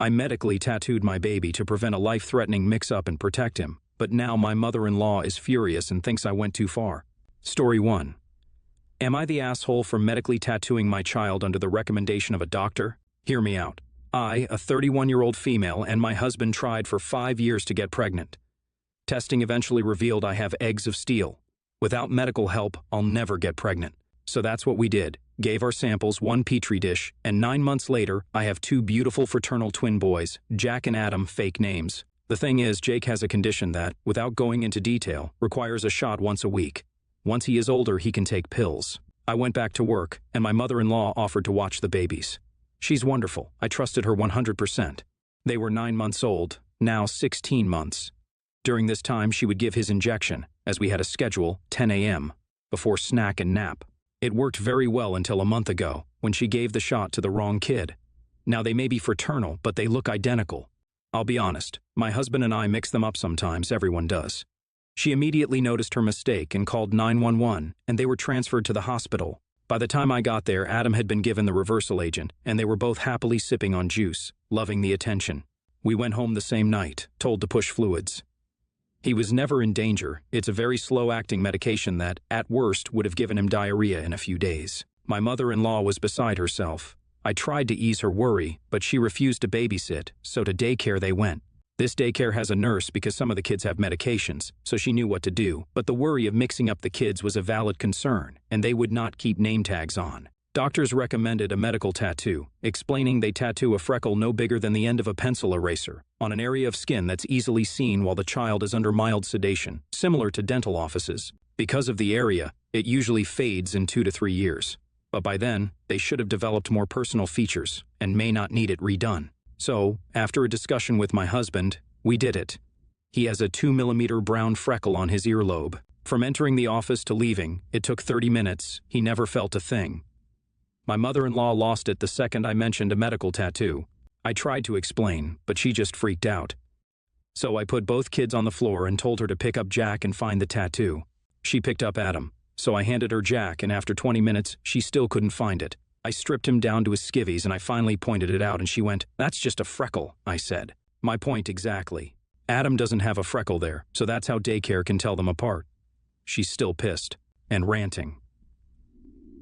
I medically tattooed my baby to prevent a life-threatening mix-up and protect him, but now my mother-in-law is furious and thinks I went too far. Story 1. Am I the asshole for medically tattooing my child under the recommendation of a doctor? Hear me out. I, a 31-year-old female, and my husband tried for 5 years to get pregnant. Testing eventually revealed I have eggs of steel. Without medical help, I'll never get pregnant. So that's what we did. Gave our samples 1 petri dish, and 9 months later, I have 2 beautiful fraternal twin boys, Jack and Adam, fake names. The thing is, Jake has a condition that, without going into detail, requires a shot once a week. Once he is older, he can take pills. I went back to work, and my mother-in-law offered to watch the babies. She's wonderful. I trusted her 100%. They were 9 months old, now 16 months. During this time, she would give his injection, as we had a schedule, 10 a.m., before snack and nap. It worked very well until a month ago, when she gave the shot to the wrong kid. Now they may be fraternal, but they look identical. I'll be honest, my husband and I mix them up sometimes, everyone does. She immediately noticed her mistake and called 911, and they were transferred to the hospital. By the time I got there, Adam had been given the reversal agent, and they were both happily sipping on juice, loving the attention. We went home the same night, told to push fluids. He was never in danger. It's a very slow-acting medication that, at worst, would have given him diarrhea in a few days. My mother-in-law was beside herself. I tried to ease her worry, but she refused to babysit, so to daycare they went. This daycare has a nurse because some of the kids have medications, so she knew what to do, but the worry of mixing up the kids was a valid concern, and they would not keep name tags on. Doctors recommended a medical tattoo, explaining they tattoo a freckle no bigger than the end of a pencil eraser on an area of skin that's easily seen while the child is under mild sedation, similar to dental offices. Because of the area, it usually fades in 2 to 3 years. But by then, they should have developed more personal features and may not need it redone. So, after a discussion with my husband, we did it. He has a 2-millimeter brown freckle on his earlobe. From entering the office to leaving, it took 30 minutes. He never felt a thing. My mother-in-law lost it the second I mentioned a medical tattoo. I tried to explain, but she just freaked out. So I put both kids on the floor and told her to pick up Jack and find the tattoo. She picked up Adam, so I handed her Jack, and after 20 minutes, she still couldn't find it. I stripped him down to his skivvies and I finally pointed it out and she went, "That's just a freckle," I said. My point exactly. Adam doesn't have a freckle there, so that's how daycare can tell them apart. She's still pissed and ranting.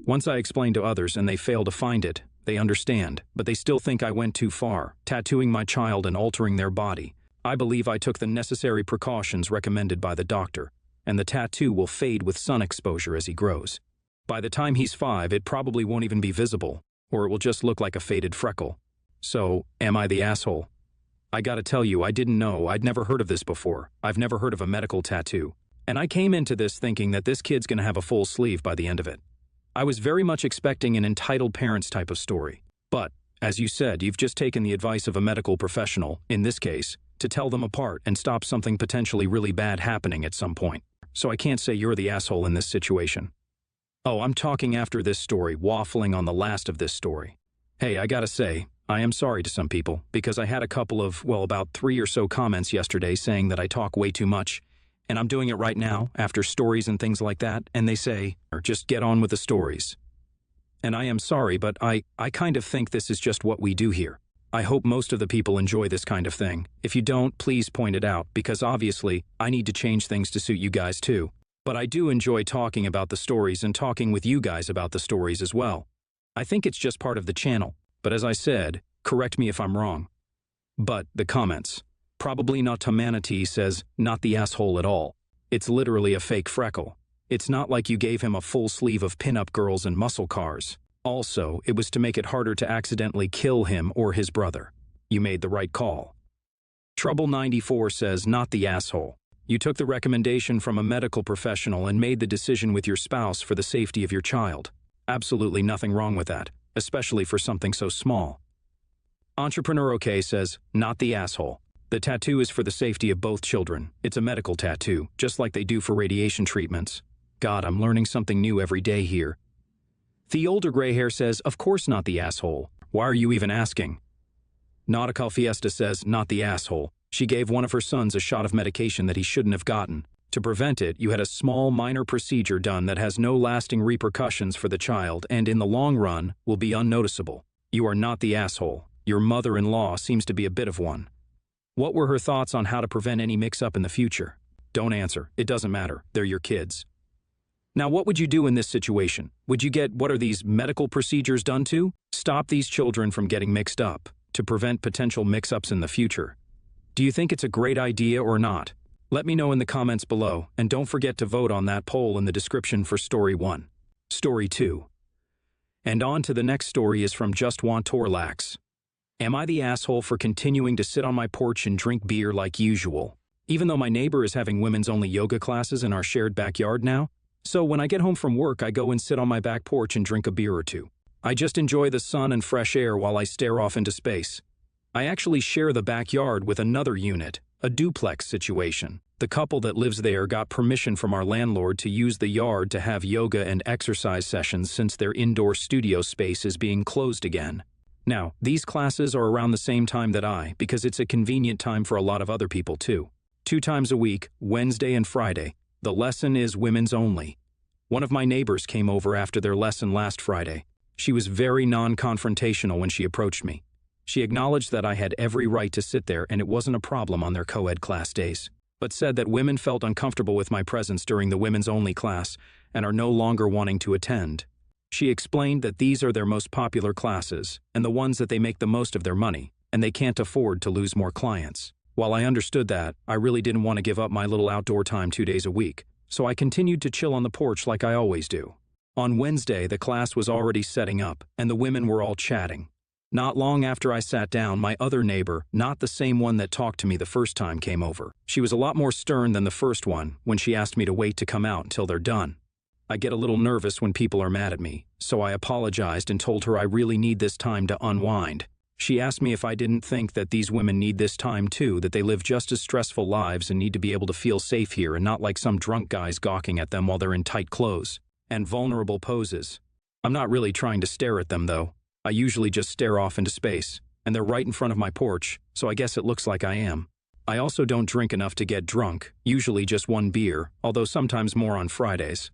Once I explain to others and they fail to find it, they understand, but they still think I went too far, tattooing my child and altering their body. I believe I took the necessary precautions recommended by the doctor, and the tattoo will fade with sun exposure as he grows. By the time he's 5, it probably won't even be visible, or it will just look like a faded freckle. So, am I the asshole? I gotta tell you, I didn't know. I'd never heard of this before. I've never heard of a medical tattoo. And I came into this thinking that this kid's gonna have a full sleeve by the end of it. I was very much expecting an entitled parents type of story. But, as you said, you've just taken the advice of a medical professional, in this case, to tell them apart and stop something potentially really bad happening at some point. So I can't say you're the asshole in this situation. Oh, I'm talking after this story, waffling on the last of this story. Hey, I gotta say, I am sorry to some people, because I had a couple of, about 3 or so comments yesterday saying that I talk way too much, and I'm doing it right now, after stories and things like that, and they say, or just get on with the stories. And I am sorry, but I kind of think this is just what we do here. I hope most of the people enjoy this kind of thing. If you don't, please point it out, because obviously, I need to change things to suit you guys too. But I do enjoy talking about the stories and talking with you guys about the stories as well. I think it's just part of the channel, but as I said, correct me if I'm wrong. But the comments. Probably Not Humanity says, not the asshole at all. It's literally a fake freckle. It's not like you gave him a full sleeve of pinup girls and muscle cars. Also, it was to make it harder to accidentally kill him or his brother. You made the right call. Trouble94 says, not the asshole. You took the recommendation from a medical professional and made the decision with your spouse for the safety of your child. Absolutely nothing wrong with that, especially for something so small. Entrepreneur OK says, not the asshole. The tattoo is for the safety of both children. It's a medical tattoo, just like they do for radiation treatments. God, I'm learning something new every day here. The older gray hair says, of course not the asshole. Why are you even asking? Nautical Fiesta says, not the asshole. She gave one of her sons a shot of medication that he shouldn't have gotten. To prevent it, you had a small, minor procedure done that has no lasting repercussions for the child and in the long run will be unnoticeable. You are not the asshole. Your mother-in-law seems to be a bit of one. What were her thoughts on how to prevent any mix-up in the future? Don't answer. It doesn't matter. They're your kids. Now, what would you do in this situation? Would you get what are these medical procedures done to? Stop these children from getting mixed up, to prevent potential mix-ups in the future. Do you think it's a great idea or not? Let me know in the comments below, and don't forget to vote on that poll in the description for Story 1. Story 2. And on to the next story is from Just Want Torlax. Am I the asshole for continuing to sit on my porch and drink beer like usual, even though my neighbor is having women's-only yoga classes in our shared backyard now? So when I get home from work, I go and sit on my back porch and drink a beer or two. I just enjoy the sun and fresh air while I stare off into space. I actually share the backyard with another unit, a duplex situation. The couple that lives there got permission from our landlord to use the yard to have yoga and exercise sessions since their indoor studio space is being closed again. Now, these classes are around the same time that because it's a convenient time for a lot of other people too. 2 times a week, Wednesday and Friday. The lesson is women's only. One of my neighbors came over after their lesson last Friday. She was very non-confrontational when she approached me. She acknowledged that I had every right to sit there and it wasn't a problem on their co-ed class days, but said that women felt uncomfortable with my presence during the women's only class and are no longer wanting to attend. She explained that these are their most popular classes and the ones that they make the most of their money, and they can't afford to lose more clients. While I understood that, I really didn't want to give up my little outdoor time 2 days a week, so I continued to chill on the porch like I always do. On Wednesday, the class was already setting up, and the women were all chatting. Not long after I sat down, my other neighbor, not the same one that talked to me the first time, came over. She was a lot more stern than the first one when she asked me to wait to come out until they're done. I get a little nervous when people are mad at me, so I apologized and told her I really need this time to unwind. She asked me if I didn't think that these women need this time too, that they live just as stressful lives and need to be able to feel safe here and not like some drunk guys gawking at them while they're in tight clothes and vulnerable poses. I'm not really trying to stare at them though. I usually just stare off into space, and they're right in front of my porch, so I guess it looks like I am. I also don't drink enough to get drunk, usually just 1 beer, although sometimes more on Fridays.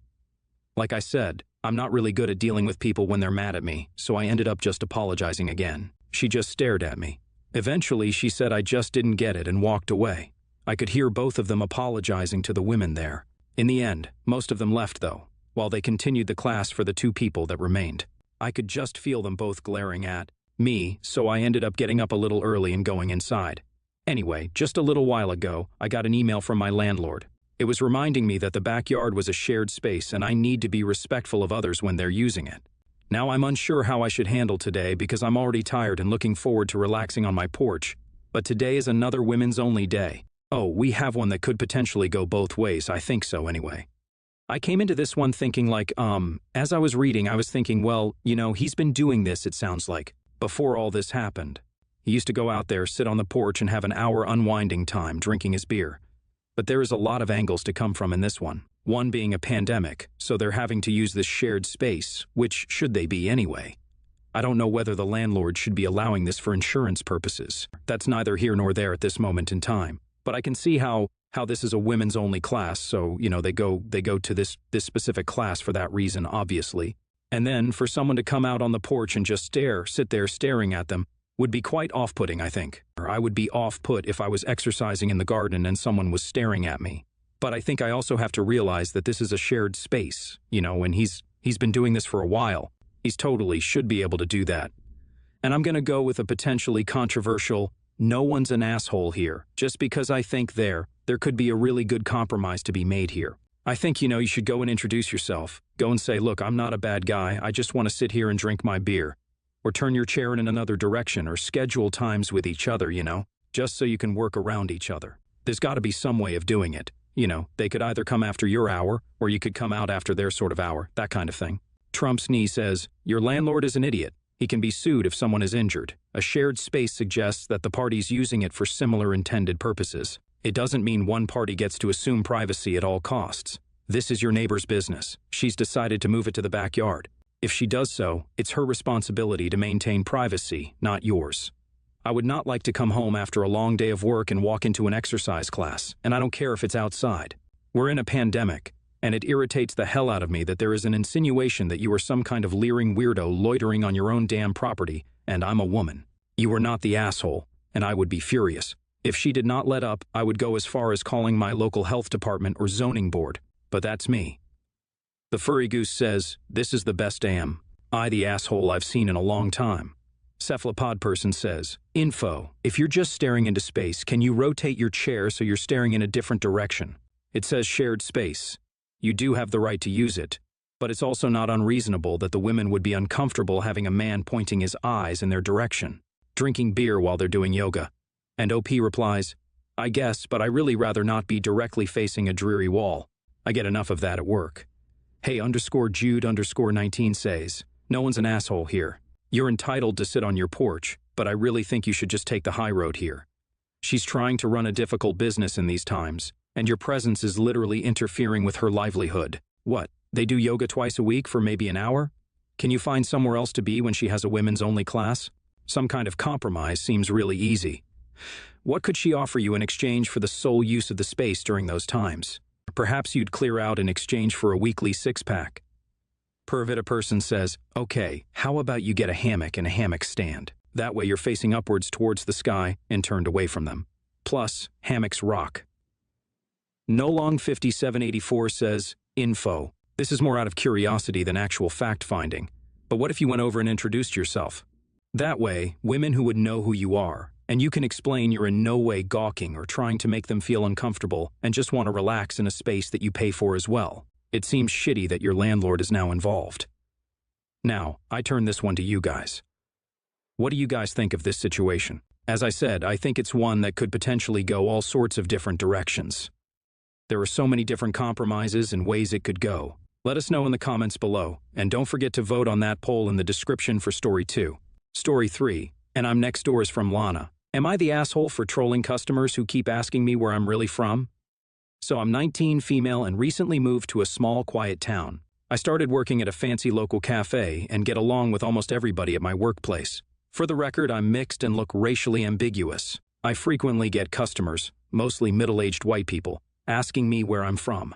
Like I said, I'm not really good at dealing with people when they're mad at me, so I ended up just apologizing again. She just stared at me. Eventually, she said I just didn't get it and walked away. I could hear both of them apologizing to the women there. In the end, most of them left though, while they continued the class for the 2 people that remained. I could just feel them both glaring at me, so I ended up getting up a little early and going inside. Anyway, just a little while ago, I got an email from my landlord. It was reminding me that the backyard was a shared space and I need to be respectful of others when they're using it. Now I'm unsure how I should handle today because I'm already tired and looking forward to relaxing on my porch, but today is another women's only day. Oh, we have one that could potentially go both ways, I think so anyway. I came into this one thinking as I was reading, I was thinking, well, he's been doing this, it sounds like, before all this happened. He used to go out there, sit on the porch and have an hour unwinding time drinking his beer. But there is a lot of angles to come from in this one. One being a pandemic, so they're having to use this shared space, which should they be anyway? I don't know whether the landlord should be allowing this for insurance purposes. That's neither here nor there at this moment in time. But I can see how this is a women's only class, so, they go to this specific class for that reason, obviously. And then for someone to come out on the porch and just sit there staring at them, would be quite off-putting, I think. Or I would be off-put if I was exercising in the garden and someone was staring at me. But I think I also have to realize that this is a shared space, and he's been doing this for a while. He's totally should be able to do that. And I'm going to go with a potentially controversial, no one's an asshole here, just because I think there could be a really good compromise to be made here. I think, you should go and introduce yourself. Go and say, look, I'm not a bad guy. I just want to sit here and drink my beer. Or turn your chair in another direction or schedule times with each other, just so you can work around each other. There's got to be some way of doing it. They could either come after your hour, or you could come out after their sort of hour, that kind of thing. Trump's knee says, your landlord is an idiot. He can be sued if someone is injured. A shared space suggests that the party's using it for similar intended purposes. It doesn't mean one party gets to assume privacy at all costs. This is your neighbor's business. She's decided to move it to the backyard. If she does so, it's her responsibility to maintain privacy, not yours. I would not like to come home after a long day of work and walk into an exercise class, and I don't care if it's outside. We're in a pandemic, and it irritates the hell out of me that there is an insinuation that you are some kind of leering weirdo loitering on your own damn property, and I'm a woman. You are not the asshole, and I would be furious. If she did not let up, I would go as far as calling my local health department or zoning board, but that's me. The Furry Goose says, this is the best I the asshole I've seen in a long time. Cephalopod Person says, info, if you're just staring into space, can you rotate your chair so you're staring in a different direction? It says shared space. You do have the right to use it, but it's also not unreasonable that the women would be uncomfortable having a man pointing his eyes in their direction, drinking beer while they're doing yoga. And OP replies, I guess, but I really rather not be directly facing a dreary wall. I get enough of that at work. Hey Jude_19 says, no one's an asshole here. You're entitled to sit on your porch, but I really think you should just take the high road here. She's trying to run a difficult business in these times, and your presence is literally interfering with her livelihood. What, they do yoga twice a week for maybe an hour? Can you find somewhere else to be when she has a women's-only class? Some kind of compromise seems really easy. What could she offer you in exchange for the sole use of the space during those times? Perhaps you'd clear out in exchange for a weekly six-pack. Pervita Person says, okay, how about you get a hammock and a hammock stand? That way you're facing upwards towards the sky and turned away from them. Plus, hammocks rock. Nolong5784 says, info. This is more out of curiosity than actual fact-finding. But what if you went over and introduced yourself? That way, women who would know who you are, and you can explain you're in no way gawking or trying to make them feel uncomfortable and just want to relax in a space that you pay for as well. It seems shitty that your landlord is now involved. Now, I turn this one to you guys. What do you guys think of this situation? As I said, I think it's one that could potentially go all sorts of different directions. There are so many different compromises and ways it could go. Let us know in the comments below, and don't forget to vote on that poll in the description for Story 2. Story 3, and I'm next door is from Lana. Am I the asshole for trolling customers who keep asking me where I'm really from? So I'm 19, female, and recently moved to a small, quiet town. I started working at a fancy local cafe and get along with almost everybody at my workplace. For the record, I'm mixed and look racially ambiguous. I frequently get customers, mostly middle-aged white people, asking me where I'm from.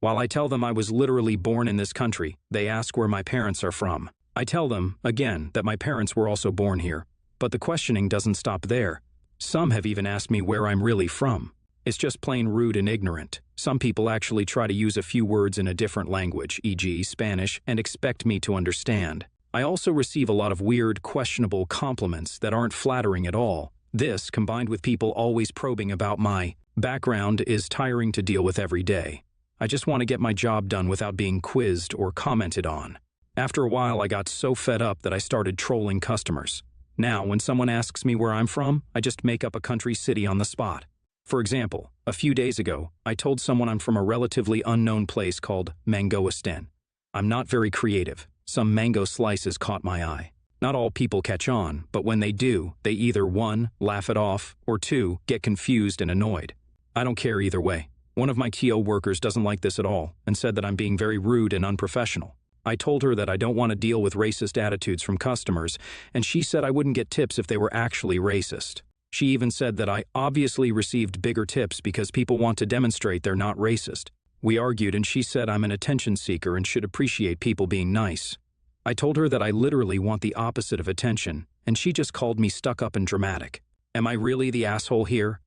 While I tell them I was literally born in this country, they ask where my parents are from. I tell them, again, that my parents were also born here. But the questioning doesn't stop there. Some have even asked me where I'm really from. It's just plain rude and ignorant. Some people actually try to use a few words in a different language, e.g. Spanish, and expect me to understand. I also receive a lot of weird, questionable compliments that aren't flattering at all. This, combined with people always probing about my background, is tiring to deal with every day. I just want to get my job done without being quizzed or commented on. After a while, I got so fed up that I started trolling customers. Now, when someone asks me where I'm from, I just make up a country city on the spot. For example, a few days ago, I told someone I'm from a relatively unknown place called Mangoistan. I'm not very creative. Some mango slices caught my eye. Not all people catch on, but when they do, they either 1, laugh it off, or 2, get confused and annoyed. I don't care either way. One of my TO workers doesn't like this at all and said that I'm being very rude and unprofessional. I told her that I don't want to deal with racist attitudes from customers, and she said I wouldn't get tips if they were actually racist. She even said that I obviously received bigger tips because people want to demonstrate they're not racist. We argued and she said I'm an attention seeker and should appreciate people being nice. I told her that I literally want the opposite of attention, and she just called me stuck up and dramatic. Am I really the asshole here?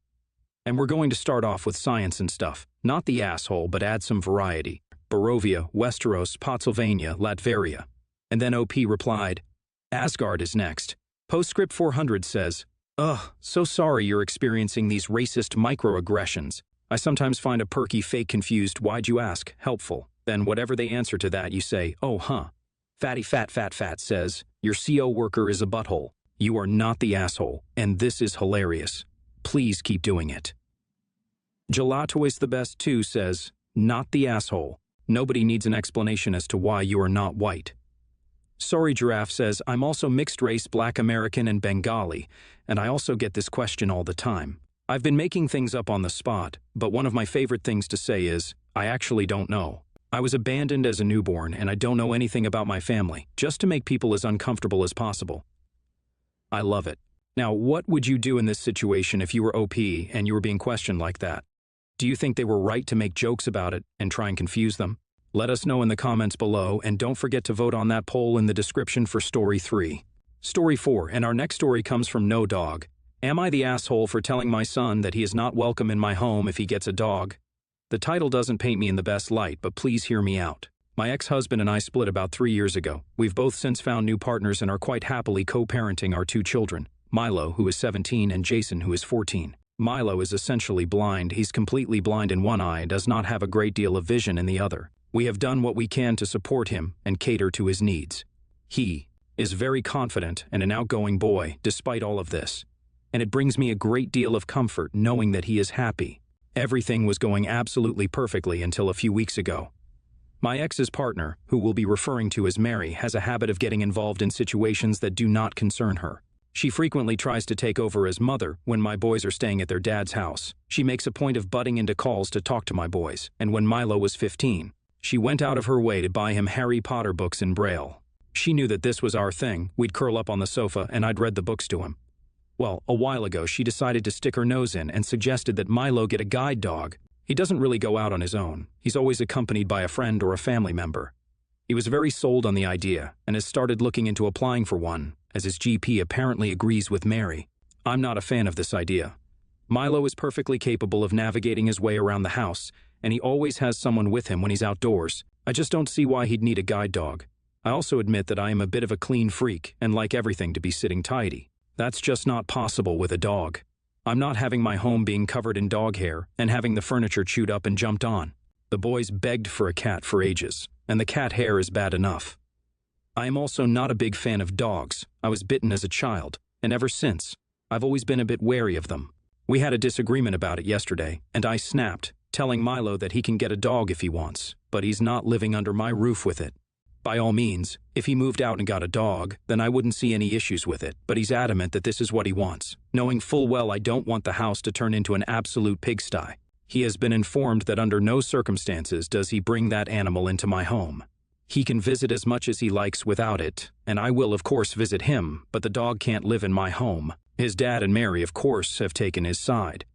And we're going to start off with science and stuff. Not the asshole, but add some variety. Barovia, Westeros, Spotsylvania, Latveria. And then OP replied, Asgard is next. Postscript 400 says, ugh, so sorry you're experiencing these racist microaggressions. I sometimes find a perky fake confused why'd you ask helpful. Then whatever they answer to that you say, oh huh. Fatty Fat says, your CO worker is a butthole. You are not the asshole, and this is hilarious. Please keep doing it. Gelato is the best too says, not the asshole. Nobody needs an explanation as to why you are not white. Sorry Giraffe says, I'm also mixed race Black American and Bengali, and I also get this question all the time. I've been making things up on the spot, but one of my favorite things to say is, I actually don't know. I was abandoned as a newborn and I don't know anything about my family, just to make people as uncomfortable as possible. I love it. Now, what would you do in this situation if you were OP and you were being questioned like that? Do you think they were right to make jokes about it and try and confuse them? Let us know in the comments below, and don't forget to vote on that poll in the description for Story 3. Story 4, and our next story comes from No Dog. Am I the asshole for telling my son that he is not welcome in my home if he gets a dog? The title doesn't paint me in the best light, but please hear me out. My ex-husband and I split about 3 years ago. We've both since found new partners and are quite happily co-parenting our 2 children, Milo, who is 17, and Jason, who is 14. Milo is essentially blind. He's completely blind in one eye and does not have a great deal of vision in the other. We have done what we can to support him and cater to his needs. He is very confident and an outgoing boy, despite all of this. And it brings me a great deal of comfort knowing that he is happy. Everything was going absolutely perfectly until a few weeks ago. My ex's partner, who we'll be referring to as Mary, has a habit of getting involved in situations that do not concern her. She frequently tries to take over as mother when my boys are staying at their dad's house. She makes a point of butting into calls to talk to my boys, and when Milo was 15, she went out of her way to buy him Harry Potter books in Braille. She knew that this was our thing. We'd curl up on the sofa and I'd read the books to him. Well, a while ago, she decided to stick her nose in and suggested that Milo get a guide dog. He doesn't really go out on his own. He's always accompanied by a friend or a family member. He was very sold on the idea and has started looking into applying for one, as his GP apparently agrees with Mary. I'm not a fan of this idea. Milo is perfectly capable of navigating his way around the house, and he always has someone with him when he's outdoors. I just don't see why he'd need a guide dog. I also admit that I am a bit of a clean freak and like everything to be sitting tidy. That's just not possible with a dog. I'm not having my home being covered in dog hair and having the furniture chewed up and jumped on. The boys begged for a cat for ages, and the cat hair is bad enough. I am also not a big fan of dogs. I was bitten as a child, and ever since, I've always been a bit wary of them. We had a disagreement about it yesterday, and I snapped, telling Milo that he can get a dog if he wants, but he's not living under my roof with it. By all means, if he moved out and got a dog, then I wouldn't see any issues with it, but he's adamant that this is what he wants, knowing full well I don't want the house to turn into an absolute pigsty. He has been informed that under no circumstances does he bring that animal into my home. He can visit as much as he likes without it, and I will of course visit him, but the dog can't live in my home. His dad and Mary, of course, have taken his side.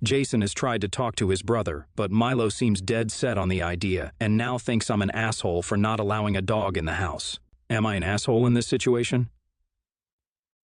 Jason has tried to talk to his brother, but Milo seems dead set on the idea and now thinks I'm an asshole for not allowing a dog in the house. Am I an asshole in this situation?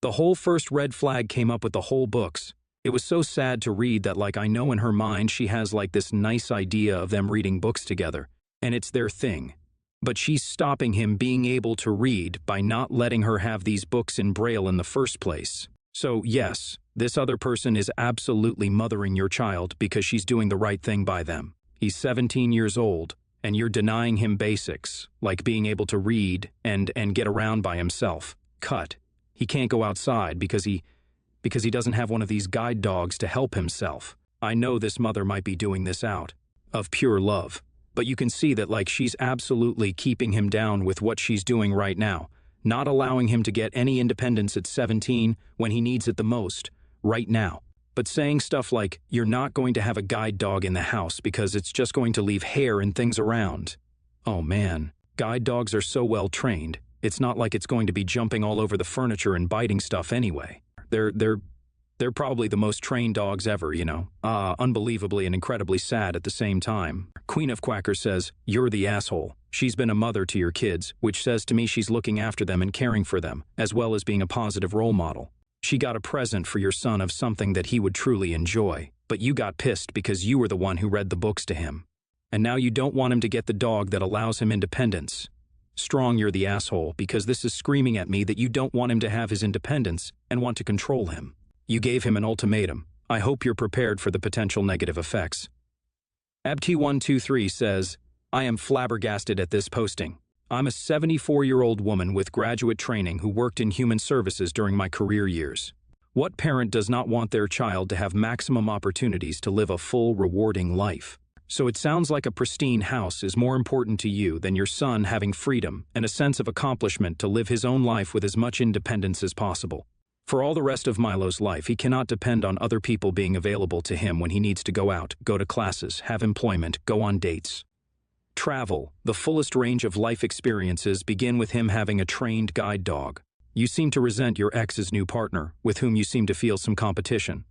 The whole first red flag came up with the whole books. It was so sad to read that I know in her mind she has this nice idea of them reading books together, and it's their thing. But she's stopping him being able to read by not letting her have these books in Braille in the first place. So yes, this other person is absolutely mothering your child because she's doing the right thing by them. He's 17 years old, and you're denying him basics, like being able to read and get around by himself. Cut. He can't go outside because he doesn't have one of these guide dogs to help himself. I know this mother might be doing this out of pure love, but you can see that she's absolutely keeping him down with what she's doing right now. Not allowing him to get any independence at 17 when he needs it the most, right now. But saying stuff like, you're not going to have a guide dog in the house because it's just going to leave hair and things around. Oh man, guide dogs are so well trained, it's not like it's going to be jumping all over the furniture and biting stuff anyway. They're probably the most trained dogs ever, you know. Unbelievably and incredibly sad at the same time. Queen of Quackers says, you're the asshole. She's been a mother to your kids, which says to me she's looking after them and caring for them, as well as being a positive role model. She got a present for your son of something that he would truly enjoy, but you got pissed because you were the one who read the books to him. And now you don't want him to get the dog that allows him independence. Strong, you're the asshole, because this is screaming at me that you don't want him to have his independence and want to control him. You gave him an ultimatum. I hope you're prepared for the potential negative effects. Abt123 says, I am flabbergasted at this posting. I'm a 74-year-old woman with graduate training who worked in human services during my career years. What parent does not want their child to have maximum opportunities to live a full, rewarding life? So it sounds like a pristine house is more important to you than your son having freedom and a sense of accomplishment to live his own life with as much independence as possible. For all the rest of Milo's life, he cannot depend on other people being available to him when he needs to go out, go to classes, have employment, go on dates. Travel, the fullest range of life experiences begin with him having a trained guide dog. You seem to resent your ex's new partner, with whom you seem to feel some competition.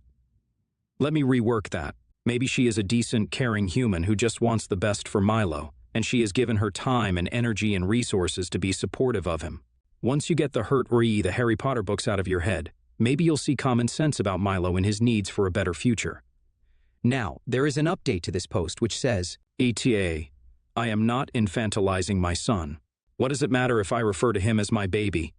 Let me rework that. Maybe she is a decent, caring human who just wants the best for Milo, and she has given her time and energy and resources to be supportive of him. Once you get the the Harry Potter books out of your head, maybe you'll see common sense about Milo and his needs for a better future. Now, there is an update to this post which says, ETA, I am not infantilizing my son. What does it matter if I refer to him as my baby?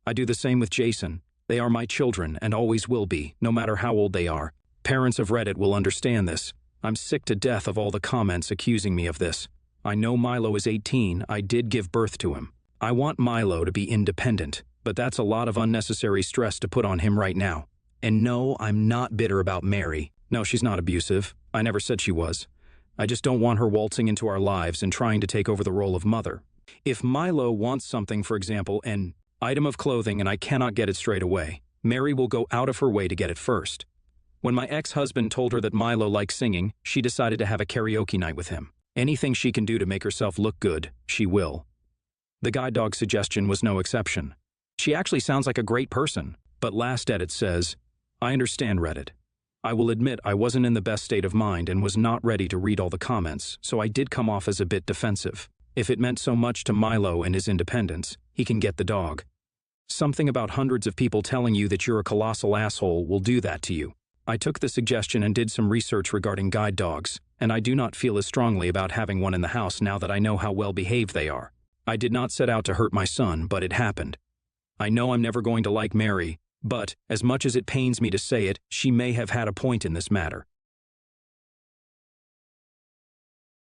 I do the same with Jason. They are my children and always will be, no matter how old they are. Parents of Reddit will understand this. I'm sick to death of all the comments accusing me of this. I know Milo is 18, I did give birth to him. I want Milo to be independent, but that's a lot of unnecessary stress to put on him right now. And no, I'm not bitter about Mary. No, she's not abusive. I never said she was. I just don't want her waltzing into our lives and trying to take over the role of mother. If Milo wants something, for example, an item of clothing and I cannot get it straight away, Mary will go out of her way to get it first. When my ex-husband told her that Milo likes singing, she decided to have a karaoke night with him. Anything she can do to make herself look good, she will. The guide dog suggestion was no exception. She actually sounds like a great person, but last edit says, I understand Reddit. I will admit I wasn't in the best state of mind and was not ready to read all the comments, so I did come off as a bit defensive. If it meant so much to Milo and his independence, he can get the dog. Something about hundreds of people telling you that you're a colossal asshole will do that to you. I took the suggestion and did some research regarding guide dogs, and I do not feel as strongly about having one in the house now that I know how well behaved they are. I did not set out to hurt my son, but it happened. I know I'm never going to like Mary, but, as much as it pains me to say it, she may have had a point in this matter.